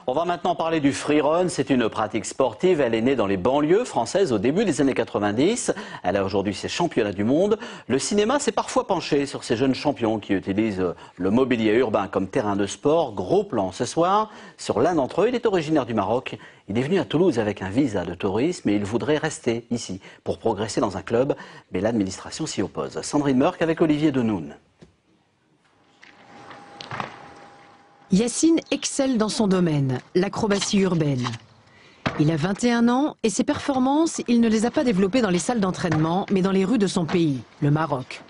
On va maintenant parler du freerun. C'est une pratique sportive. Elle est née dans les banlieues françaises au début des années 90. Elle a aujourd'hui ses championnats du monde. Le cinéma s'est parfois penché sur ces jeunes champions qui utilisent le mobilier urbain comme terrain de sport. Gros plan ce soir sur l'un d'entre eux. Il est originaire du Maroc. Il est venu à Toulouse avec un visa de tourisme et il voudrait rester ici pour progresser dans un club. Mais l'administration s'y oppose. Sandrine Meurck avec Olivier Denoun. Yacine excelle dans son domaine, l'acrobatie urbaine. Il a 21 ans et ses performances, il ne les a pas développées dans les salles d'entraînement, mais dans les rues de son pays, le Maroc.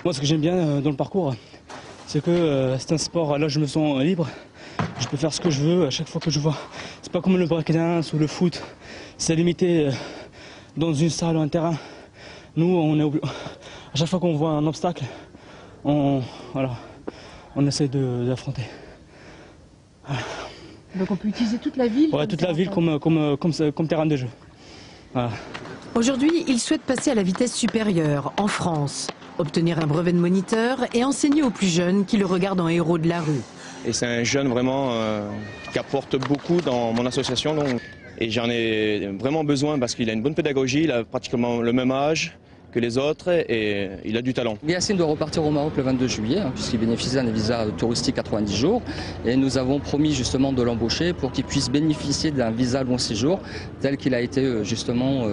Moi, ce que j'aime bien dans le parcours, c'est que c'est un sport, là je me sens libre. Je peux faire ce que je veux à chaque fois que je vois. C'est pas comme le breakdance ou le foot, c'est limité dans une salle ou un terrain. Nous, à chaque fois qu'on voit un obstacle, on essaie d'affronter. Voilà. Donc on peut utiliser toute la ville? Ouais, toute la ville comme terrain de jeu. Voilà. Aujourd'hui, il souhaite passer à la vitesse supérieure, en France, obtenir un brevet de moniteur et enseigner aux plus jeunes qui le regardent en héros de la rue. Et c'est un jeune vraiment qui apporte beaucoup dans mon association. Et j'en ai vraiment besoin parce qu'il a une bonne pédagogie, il a pratiquement le même âge que les autres et il a du talent. Yacine doit repartir au Maroc le 22 juillet puisqu'il bénéficie d'un visa touristique 90 jours et nous avons promis justement de l'embaucher pour qu'il puisse bénéficier d'un visa long séjour tel qu'il a été justement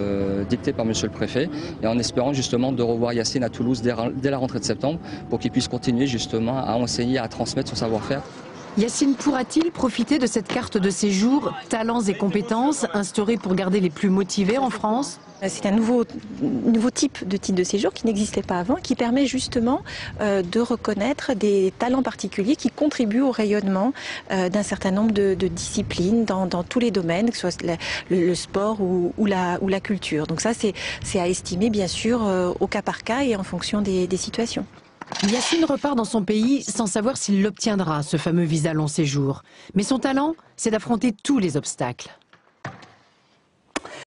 dicté par monsieur le préfet et en espérant justement de revoir Yacine à Toulouse dès la rentrée de septembre pour qu'il puisse continuer justement à enseigner, à transmettre son savoir-faire. Yacine pourra-t-il profiter de cette carte de séjour, talents et compétences instaurée pour garder les plus motivés en France? C'est un nouveau type de titre de séjour qui n'existait pas avant, qui permet justement de reconnaître des talents particuliers qui contribuent au rayonnement d'un certain nombre de disciplines dans tous les domaines, que ce soit le sport ou la culture. Donc ça, c'est à estimer bien sûr au cas par cas et en fonction des situations. Yacine repart dans son pays sans savoir s'il l'obtiendra, ce fameux visa long séjour. Mais son talent, c'est d'affronter tous les obstacles.